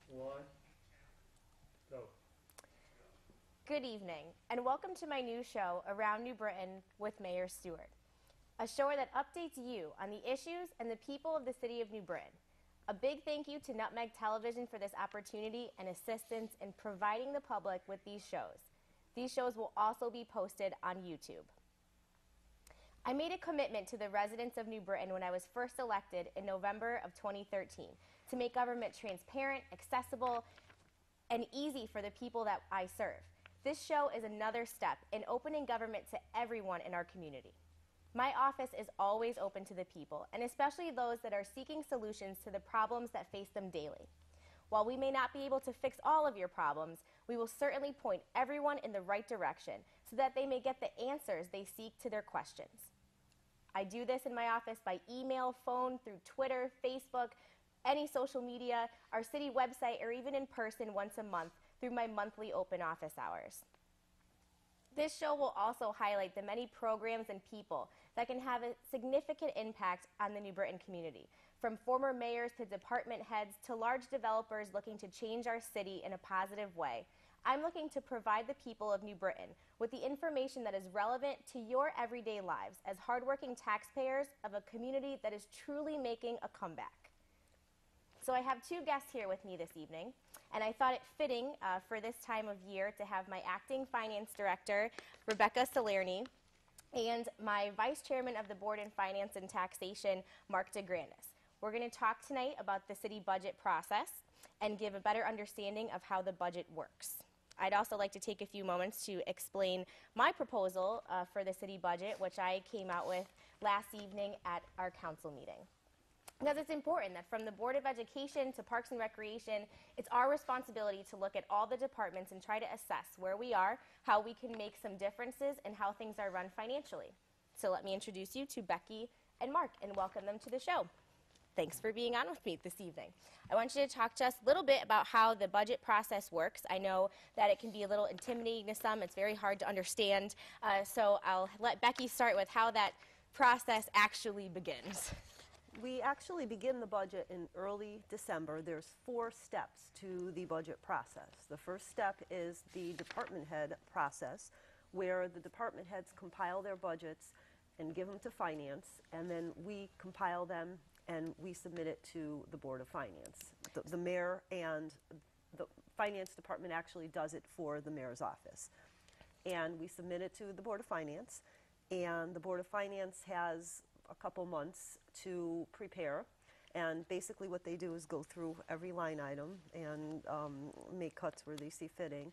One, go. Good evening, and welcome to my new show, Around New Britain with Mayor Stewart, a show that updates you on the issues and the people of the city of New Britain. A big thank you to Nutmeg Television for this opportunity and assistance in providing the public with these shows. These shows will also be posted on YouTube. I made a commitment to the residents of New Britain when I was first elected in November of 2013 to make government transparent, accessible, and easy for the people that I serve. This show is another step in opening government to everyone in our community. My office is always open to the people, and especially those that are seeking solutions to the problems that face them daily. While we may not be able to fix all of your problems, we will certainly point everyone in the right direction so that they may get the answers they seek to their questions. I do this in my office by email, phone, through Twitter, Facebook, any social media, our city website, or even in person once a month through my monthly open office hours. This show will also highlight the many programs and people that can have a significant impact on the New Britain community, from former mayors to department heads to large developers looking to change our city in a positive way. I'm looking to provide the people of New Britain with the information that is relevant to your everyday lives as hardworking taxpayers of a community that is truly making a comeback. So I have two guests here with me this evening, and I thought it fitting for this time of year to have my acting finance director, Rebecca Salerni, and my vice chairman of the board in finance and taxation, Mark DeGrandis. We're going to talk tonight about the city budget process and give a better understanding of how the budget works. I'd also like to take a few moments to explain my proposal for the city budget, which I came out with last evening at our council meeting. Because it's important that from the Board of Education to Parks and Recreation, it's our responsibility to look at all the departments and try to assess where we are, how we can make some differences, and how things are run financially. So let me introduce you to Becky and Mark and welcome them to the show. Thanks for being on with me this evening. I want you to talk to us a little bit about how the budget process works. I know that it can be a little intimidating to some. It's very hard to understand. So I'll let Becky start with how that process actually begins. We actually begin the budget in early December. There's 4 steps to the budget process. The first step is the department head process, where the department heads compile their budgets and give them to finance, and then we compile them and we submit it to the Board of Finance. The mayor and the finance department actually does it for the mayor's office. And we submit it to the Board of Finance, and the Board of Finance has a couple months to prepare, and basically what they do is go through every line item and make cuts where they see fitting.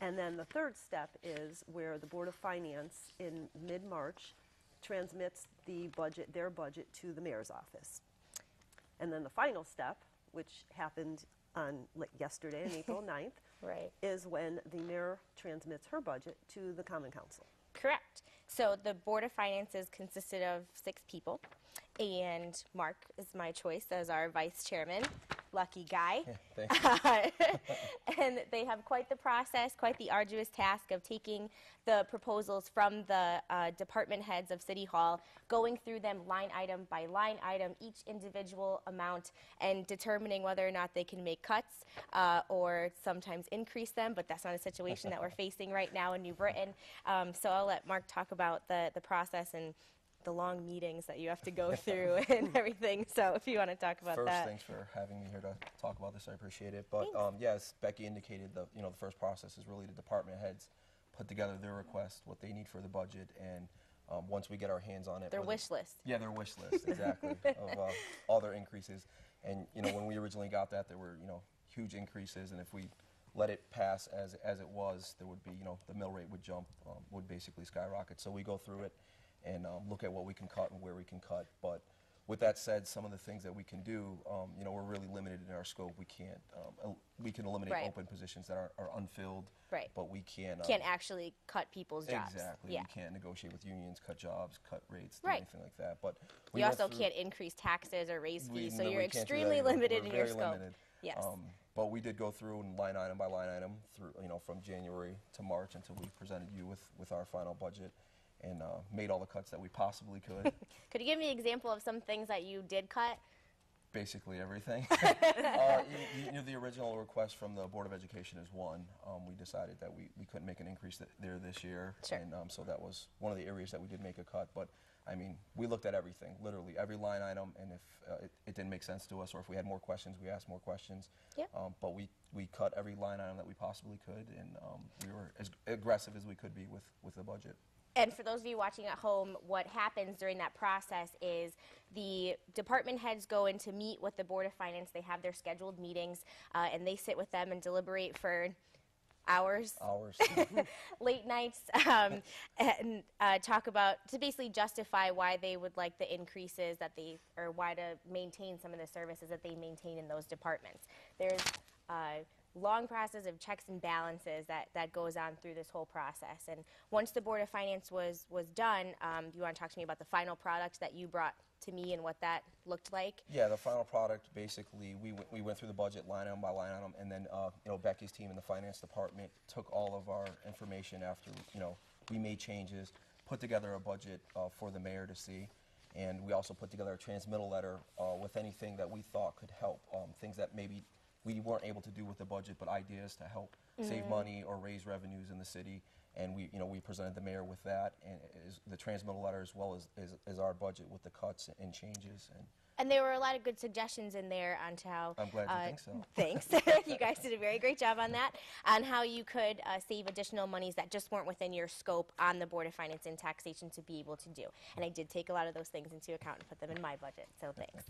And then the third step is where the Board of Finance in mid-March transmits the budget, their budget, to the mayor's office. And then the final step, which happened on yesterday, on April 9th, Right. is when the mayor transmits her budget to the Common Council. Correct. So the Board of Finances consisted of 6 people, and Mark is my choice as our vice chairman. Lucky guy. Yeah, thanks. And they have quite the process, quite the arduous task of taking the proposals from the department heads of City Hall, going through them line item by line item, each individual amount, and determining whether or not they can make cuts or sometimes increase them, but that's not a situation that we're facing right now in New Britain. So I'll let Mark talk about the process and the long meetings that you have to go through and everything. So if you want to talk about First, that. thanks for having me here to talk about this. I appreciate it. But yes, Becky indicated the first process is really the department heads put together their request, what they need for the budget, and once we get our hands on it, Their wish list. Yeah, their wish list, exactly, of all their increases. And when we originally got that, there were huge increases, and if we let it pass as it was, there would be the mill rate would jump, would basically skyrocket. So we go through it and look at what we can cut and where we can cut. But with that said, some of the things that we can do, we're really limited in our scope. We can't, we can eliminate Right. open positions that are unfilled, Right. but we can't Actually cut people's jobs. Exactly. Yeah. We can't negotiate with unions, cut jobs, cut rates, do Right. anything like that. But we You went also through- can't increase taxes or raise fees, so no, you're we can't do that extremely either. limited We're in your very scope. limited. Yes. But we did go through and line item by line item through, from January to March until we presented you with our final budget, and made all the cuts that we possibly could. Could you give me an example of some things that you did cut? Basically everything. The original request from the Board of Education is one. We decided that we couldn't make an increase there this year. Sure. And so that was one of the areas that we did make a cut. But I mean, we looked at everything, literally every line item, and if it didn't make sense to us, or if we had more questions, we asked more questions. Yep. But we cut every line item that we possibly could, and we were as aggressive as we could be with the budget. And for those of you watching at home, what happens during that process is the department heads go in to meet with the Board of Finance. They have their scheduled meetings, and they sit with them and deliberate for hours, late nights, and talk about, to basically justify why they would like the increases that they, or why to maintain some of the services that they maintain in those departments. There's long process of checks and balances that goes on through this whole process. And once the Board of Finance was done, do you want to talk to me about the final product that you brought to me and what that looked like? Yeah, the final product, basically, we went through the budget line item by line item, and then Becky's team in the finance department took all of our information after we made changes, put together a budget for the mayor to see, and we also put together a transmittal letter with anything that we thought could help, things that maybe we weren't able to do with the budget, but ideas to help save money or raise revenues in the city. And we presented the mayor with that, and the transmittal letter, as well as our budget with the cuts and changes. And there were a lot of good suggestions in there on how... I'm glad you think so. Thanks. You guys did a very great job on that, on how you could save additional monies that just weren't within your scope on the Board of Finance and Taxation to be able to do. And I did take a lot of those things into account and put them in my budget, so thanks.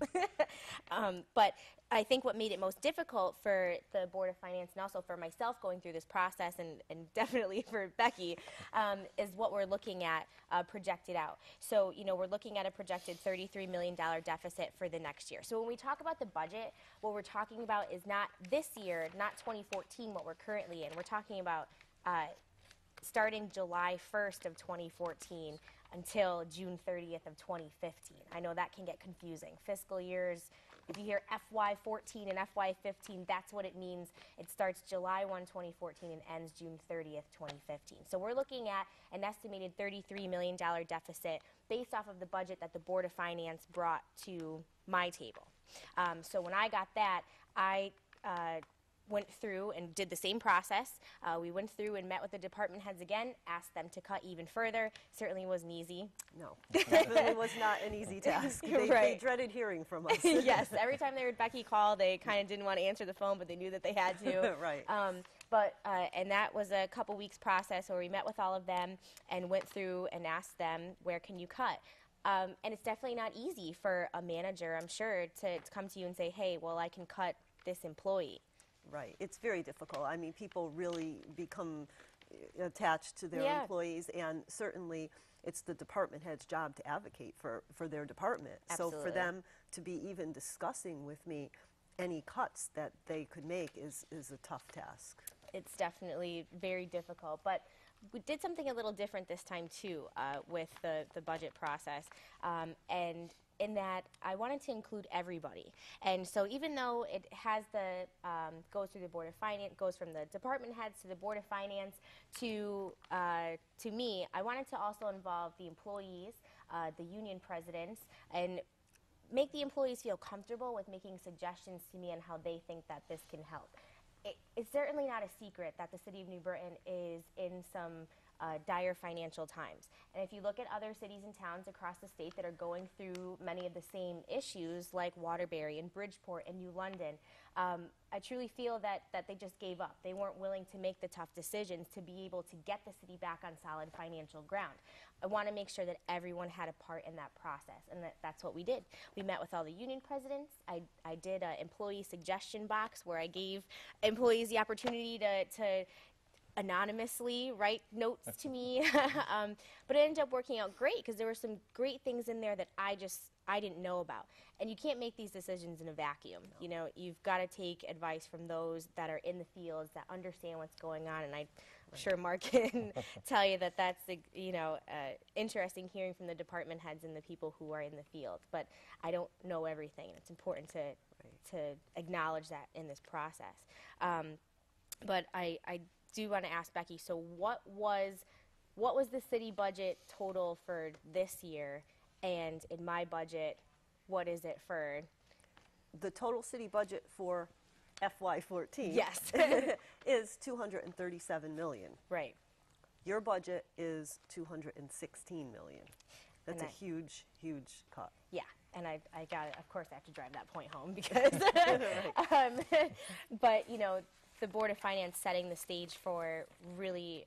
But I think what made it most difficult for the Board of Finance, and also for myself going through this process, and definitely for Becky, is what we're looking at projected out. So, we're looking at a projected $33 million deficit for the next year. So when we talk about the budget, what we're talking about is not this year, not 2014, what we're currently in. We're talking about starting July 1st of 2014 until June 30th of 2015. I know that can get confusing. Fiscal years, if you hear FY14 and FY15, that's what it means. It starts July 1, 2014 and ends June 30th, 2015. So we're looking at an estimated $33 million deficit based off of the budget that the Board of Finance brought to my table. So when I got that, I went through and did the same process. We went through and met with the department heads again, asked them to cut even further. Certainly wasn't easy. No, definitely was not an easy task. They dreaded hearing from us. Yes, every time they heard Becky call, they kind of didn't want to answer the phone, but they knew that they had to. Right. And that was a couple weeks process where we met with all of them and went through and asked them, where can you cut? And it's definitely not easy for a manager, I'm sure, to come to you and say, hey, well, I can cut this employee. Right. It's very difficult. I mean, people really become attached to their employees, and certainly it's the department head's job to advocate for their department. Absolutely. So for them to be even discussing with me any cuts that they could make is a tough task. It's definitely very difficult, but we did something a little different this time too with the budget process, and in that I wanted to include everybody. And so even though it has goes through the Board of Finance, goes from the department heads to the Board of Finance to me, I wanted to also involve the employees, the union presidents, and make the employees feel comfortable with making suggestions to me on how they think that this can help. It's certainly not a secret that the city of New Britain is in some dire financial times. And if you look at other cities and towns across the state that are going through many of the same issues, like Waterbury and Bridgeport and New London, I truly feel that they just gave up. They weren't willing to make the tough decisions to be able to get the city back on solid financial ground. I want to make sure that everyone had a part in that process, and that's what we did. We met with all the union presidents. I did an employee suggestion box where I gave employees the opportunity to anonymously write notes to me, but it ended up working out great because there were some great things in there that I didn't know about. And you can't make these decisions in a vacuum. No. You've got to take advice from those that are in the fields, that understand what's going on, and I'm sure Mark can tell you that that's interesting hearing from the department heads and the people who are in the field. But I don't know everything, and it's important to acknowledge that in this process. But I do want to ask Becky, so what was the city budget total for this year, and in my budget, what is it for the total city budget for FY14 Yes. is $237 million. Right. Your budget is $216 million. That's And a huge, huge cut. Yeah, and I got it. Of course, I have to drive that point home because, but you know, the Board of Finance setting the stage for really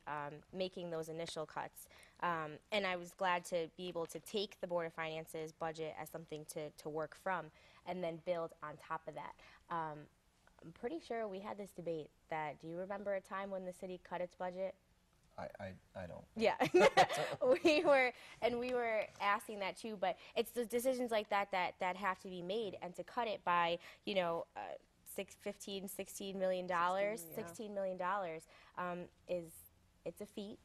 making those initial cuts, and I was glad to be able to take the Board of Finance's budget as something to work from, and then build on top of that. I'm pretty sure we had this debate. Do you remember a time when the city cut its budget? I don't. Yeah, we were asking that too, but it's the decisions like that have to be made, and to cut it by, you know, $16 million, $16 million it's a feat.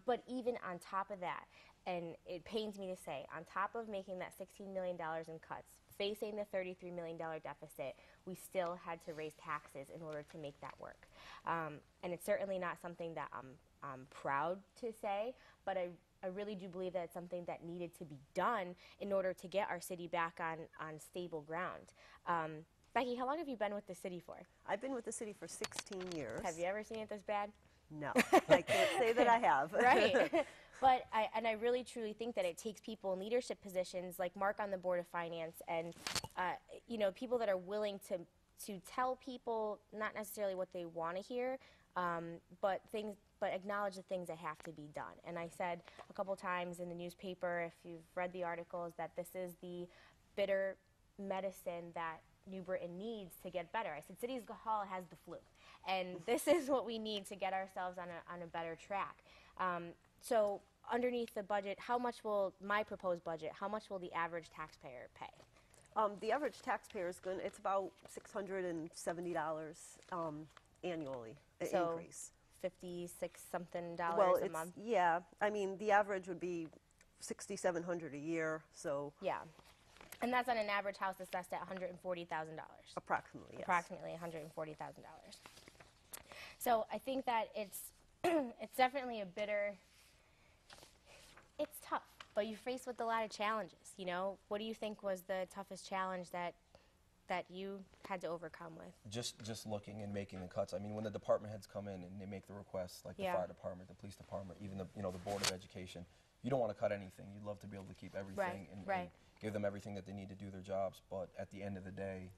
But even on top of that, and it pains me to say, on top of making that $16 million in cuts, facing the $33 million deficit, we still had to raise taxes in order to make that work. And it's certainly not something that I'm proud to say, but I really do believe that it's something that needed to be done in order to get our city back on stable ground. Becky, how long have you been with the city for? I've been with the city for 16 years. Have you ever seen it this bad? No, I can't say that I have. Right. But I really truly think that it takes people in leadership positions like Mark on the Board of Finance, and you know, people that are willing to tell people not necessarily what they want to hear, but acknowledge the things that have to be done. And I said a couple times in the newspaper, if you've read the articles, that this is the bitter medicine that New Britain needs to get better. I said, City Hall has the flu, and this is what we need to get ourselves on a better track. So underneath the budget, how much will my proposed budget, how much will the average taxpayer pay? The average taxpayer is going. It's about $670 annually increase. $56 something Well, a month. yeah. I mean, the average would be $6,700 a year. So Yeah, and that's on an average house assessed at $140,000. approximately, yes. Approximately $140,000. So I think that it's it's definitely a bitter. It's tough, but you're faced with a lot of challenges. You know, what do you think was the toughest challenge that you had to overcome with? Just looking and making the cuts. I mean, when the department heads come in and they make the requests, like the fire department, the police department, even the Board of Education, you don't want to cut anything. You'd love to be able to keep everything and give them everything that they need to do their jobs. But at the end of the day,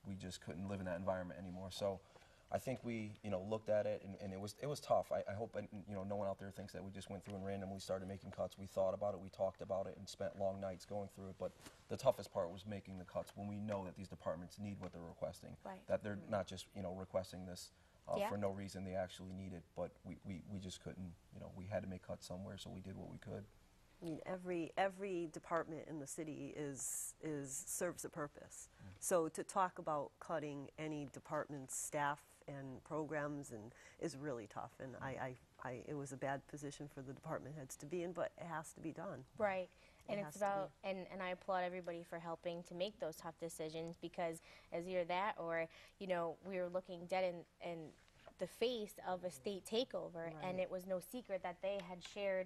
we just couldn't live in that environment anymore. So I think we, looked at it, and it was tough. I hope, no one out there thinks that we just went through and randomly started making cuts. We thought about it, we talked about it, and spent long nights going through it. But the toughest part was making the cuts when we know that these departments need what they're requesting. Right. That they're not just, requesting this for no reason. They actually need it. But we just couldn't, we had to make cuts somewhere, so we did what we could. I mean, every department in the city serves a purpose. So to talk about cutting any department's staff and programs is really tough, and it was a bad position for the department heads to be in, but it has to be done. Right. And It it's has to about, and I applaud everybody for helping to make those tough decisions, because as either that or, we were looking dead in the face of a state takeover, and it was no secret that they had shared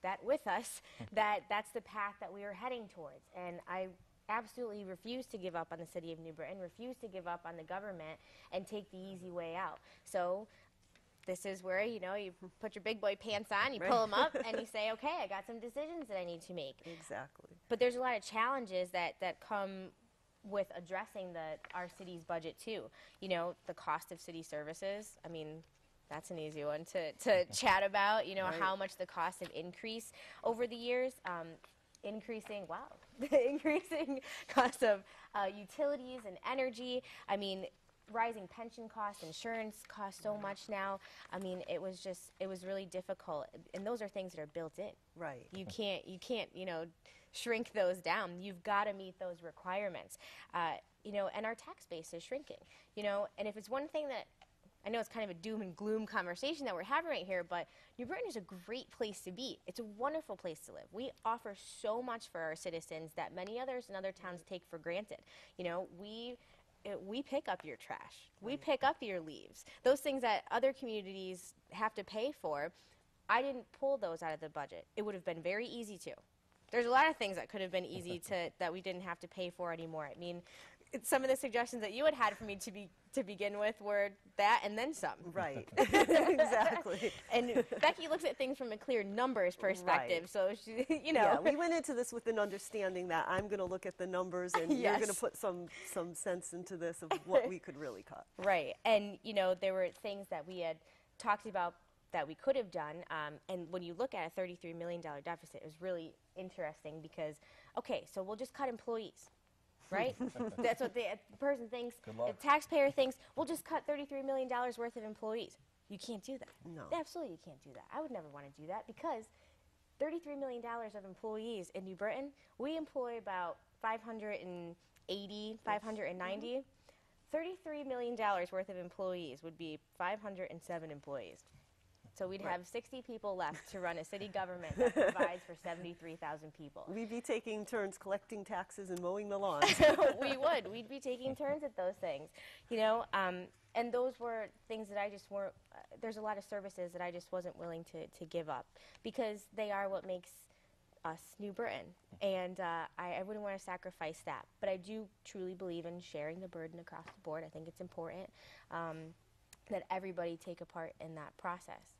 that with us, that's the path that we were heading towards. And I absolutely refuse to give up on the city of New Britain, refuse to give up on the government, and take the easy way out. So this is where, you put your big boy pants on, you pull them up, and you say, okay, I got some decisions that I need to make. Exactly. But there's a lot of challenges that come with addressing our city's budget too. The cost of city services, I mean, that's an easy one to chat about, how much the costs have increased over the years. Increasing cost of utilities and energy. I mean, rising pension costs, insurance costs so much now. I mean, it was really difficult. And those are things that are built in. Right. You can't, shrink those down. You've got to meet those requirements. And our tax base is shrinking, and if it's one thing that, I know it's kind of a doom and gloom conversation that we're having right here, but New Britain is a great place to be. It's a wonderful place to live. We offer so much for our citizens that many others in other towns take for granted. We pick up your trash. We pick up your leaves. Those things that other communities have to pay for, I didn't pull those out of the budget. It would have been very easy to. There's a lot of things that could have been easy that we didn't have to pay for anymore. I mean, some of the suggestions that you had for me to begin with were that and then some. Right. Exactly. And Becky looks at things from a clear numbers perspective, Right. so she, you know. Yeah, we went into this with an understanding that I'm going to look at the numbers and you're going to Yes. put some sense into this of what we could really cut. Right, and you know, there were things that we had talked about that we could have done, and when you look at a $33 million deficit, it was really interesting because, okay, so we'll just cut employees, right? That's what the person thinks. Good luck. The taxpayer thinks, we'll just cut $33 million worth of employees. You can't do that. No. Absolutely you can't do that. I would never want to do that because $33 million of employees in New Britain, we employ about 580, 590. $33 million worth of employees would be 507 employees. So we'd have 60 people left to run a city government that provides for 73,000 people. We'd be taking turns collecting taxes and mowing the lawn. We would. We'd be taking turns at those things, you know. And those were things that I just weren't. There's a lot of services that I just wasn't willing to give up because they are what makes us New Britain, and I wouldn't want to sacrifice that. But I do truly believe in sharing the burden across the board. I think it's important that everybody take a part in that process.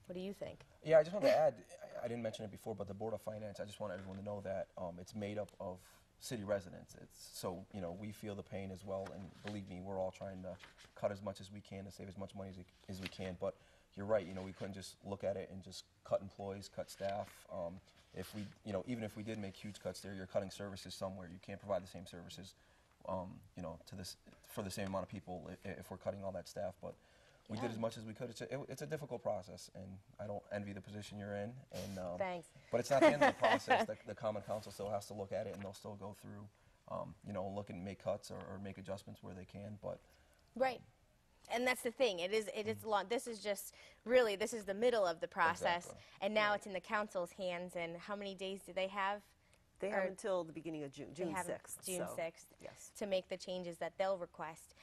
What do you think? Yeah, I just want to add, I didn't mention it before, but the Board of Finance, I just want everyone to know that it's made up of city residents. So, you know, we feel the pain as well, and believe me, we're all trying to cut as much as we can to save as much money as we can. But you're right, you know, we couldn't just look at it and just cut employees, cut staff. If we, you know, even if we did make huge cuts there, you're cutting services somewhere. You can't provide the same services, you know, for the same amount of people if we're cutting all that staff. But we did as much as we could. It's a difficult process, and I don't envy the position you're in. And Thanks. But it's not the end of the process. The Common Council still has to look at it, and they'll still go through, you know, look and make cuts or make adjustments where they can. But Right. And that's the thing. It is long. This is just really, this is the middle of the process. Exactly. And now it's in the council's hands. And how many days do they have? They have until the beginning of June, June They have 6th. June so, 6th yes. to make the changes that they'll request.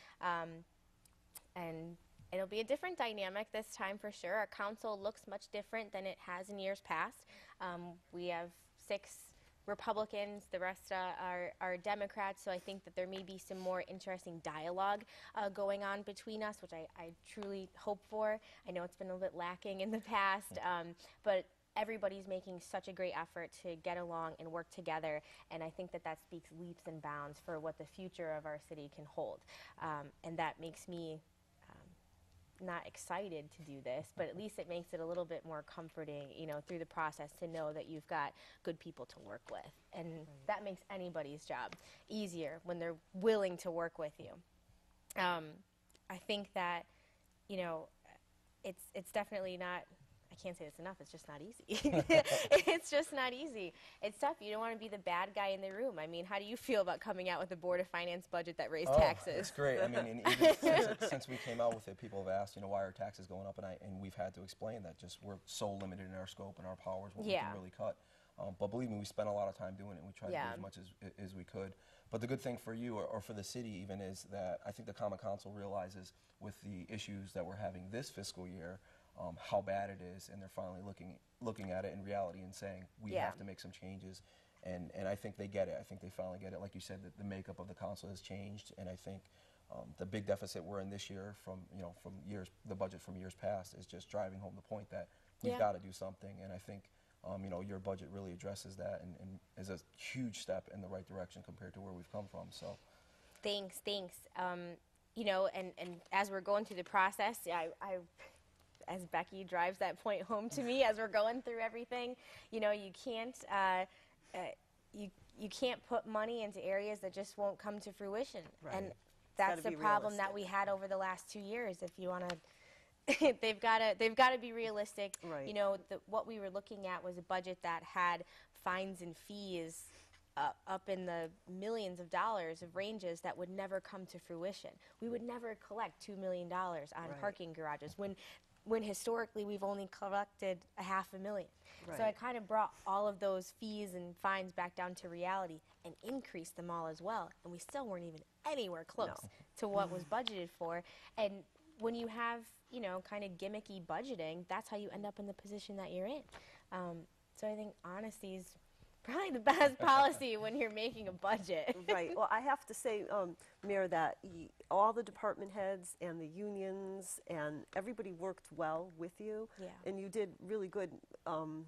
And it'll be a different dynamic this time for sure. Our council looks much different than it has in years past. We have 6 Republicans, the rest are Democrats, so I think that there may be some more interesting dialogue going on between us, which I truly hope for. I know it's been a little bit lacking in the past, but everybody's making such a great effort to get along and work together, and I think that speaks leaps and bounds for what the future of our city can hold. And that makes me not excited to do this, but at least it makes it a little bit more comforting, you know, through the process to know that you've got good people to work with. And that makes anybody's job easier when they're willing to work with you. I think that, you know, it's definitely not, I can't say this enough, it's just not easy. It's just not easy. It's tough. You don't want to be the bad guy in the room. I mean, how do you feel about coming out with a Board of Finance budget that raised taxes? It's great. I mean, and even since we came out with it, people have asked, you know, why are taxes going up? And we've had to explain that just we're so limited in our scope and our powers, what we can really cut. But believe me, we spent a lot of time doing it, and we tried to do as much as we could. But the good thing for you, or for the city even, is that I think the Common Council realizes with the issues that we're having this fiscal year, how bad it is, and they're finally looking at it in reality and saying we have to make some changes, and I think they get it. I think they finally get it. Like you said, that the makeup of the council has changed, and I think the big deficit we're in this year from the budget from years past is just driving home the point that we've got to do something, and I think you know, your budget really addresses that and is a huge step in the right direction compared to where we've come from. So Thanks. You know, and as we're going through the process, as Becky drives that point home to me as we're going through everything, you know, you can't you can't put money into areas that just won't come to fruition. Right. And that's the problem that we had over the last 2 years. If you want to, they've got to be realistic. Right. You know, what we were looking at was a budget that had fines and fees up in the millions of dollars of ranges that would never come to fruition. We would never collect $2 million on parking garages when historically we've only collected $500,000. So I kind of brought all of those fees and fines back down to reality and increased them all as well. And we still weren't even anywhere close to what was budgeted for. And when you have, you know, kind of gimmicky budgeting, that's how you end up in the position that you're in. So I think honesty's probably the best policy when you're making a budget. Right. Well, I have to say, Mayor, that all the department heads and the unions and everybody worked well with you. Yeah. And you did really good of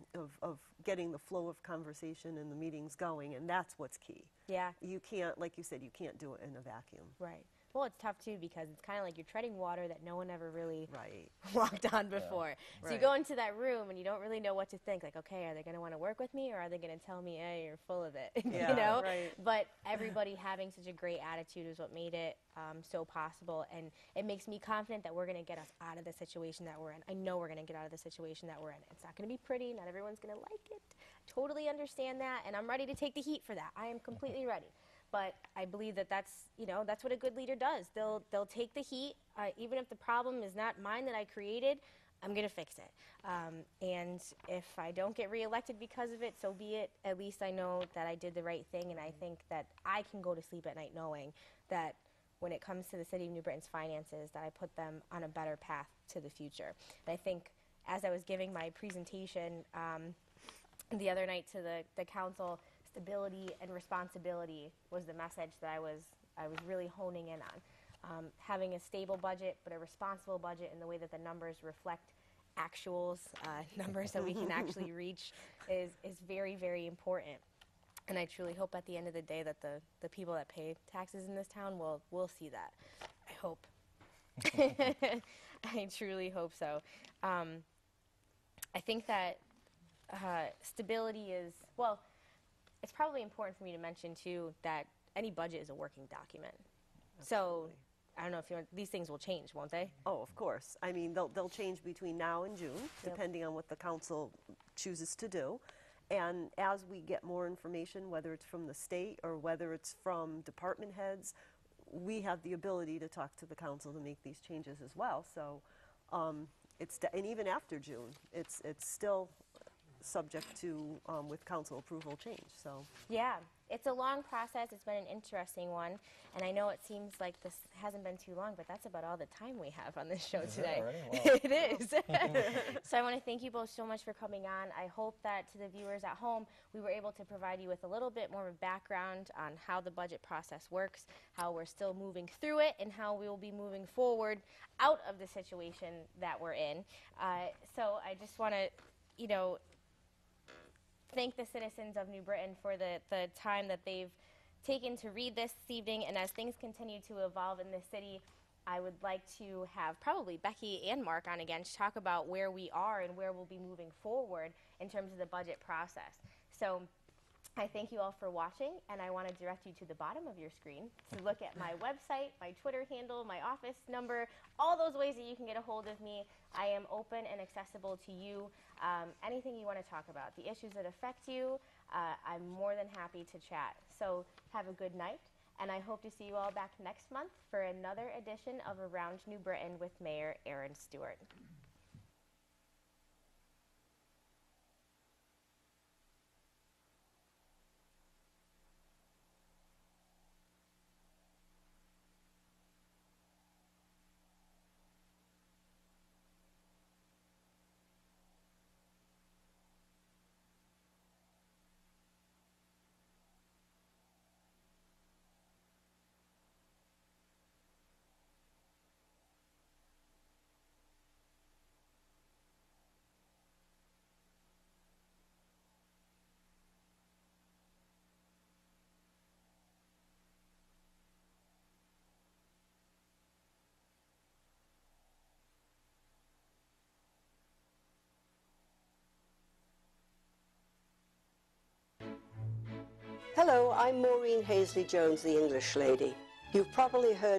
getting the flow of conversation and the meetings going, and that's what's key. Yeah. You can't, like you said, you can't do it in a vacuum. Right. Well, it's tough too because it's kind of like you're treading water that no one ever really Right. walked on before. So you Right. go into that room and you don't really know what to think. Like, okay, are they going to want to work with me or are they going to tell me, hey, you're full of it? Yeah, you know? right. But everybody having such a great attitude is what made it so possible. And it makes me confident that we're going to get us out of the situation that we're in. I know we're going to get out of the situation that we're in. It's not going to be pretty. Not everyone's going to like it. Totally understand that. And I'm ready to take the heat for that. I am completely ready. But I believe that that's what a good leader does. They'll take the heat, even if the problem is not mine that I created. I'm gonna fix it. And if I don't get reelected because of it, so be it. At least I know that I did the right thing, and I think that I can go to sleep at night knowing that when it comes to the city of New Britain's finances, that I put them on a better path to the future. And I think as I was giving my presentation the other night to the council, stability and responsibility was the message that I was really honing in on. Having a stable budget, but a responsible budget in the way that the numbers reflect actuals, numbers that we can actually reach is very, very important. And I truly hope at the end of the day that the people that pay taxes in this town will see that. I hope. I truly hope so. I think that stability is, well, it's probably important for me to mention, too, that any budget is a working document. Absolutely. So I don't know if these things will change, won't they? Oh, of course. I mean, they'll change between now and June, depending on what the council chooses to do. And as we get more information, whether it's from the state or whether it's from department heads, we have the ability to talk to the council to make these changes as well. So and even after June, it's still subject to, with council approval, change. So Yeah, it's a long process. It's been an interesting one. And I know it seems like this hasn't been too long, but that's about all the time we have on this show today. Wow. It is. So I want to thank you both so much for coming on. I hope that to the viewers at home, we were able to provide you with a little bit more of a background on how the budget process works, how we're still moving through it, and how we will be moving forward out of the situation that we're in. So I just want to, thank the citizens of New Britain for the time that they've taken to read this evening. And as things continue to evolve in this city, I would like to have probably Becky and Mark on again to talk about where we are and where we'll be moving forward in terms of the budget process. So I thank you all for watching, and I want to direct you to the bottom of your screen to look at my website, my Twitter handle, my office number, all those ways that you can get a hold of me. I am open and accessible to you. Anything you want to talk about, the issues that affect you, I'm more than happy to chat. So have a good night, and I hope to see you all back next month for another edition of Around New Britain with Mayor Erin Stewart. Hello, I'm Maureen Hazley Jones, the English lady. You've probably heard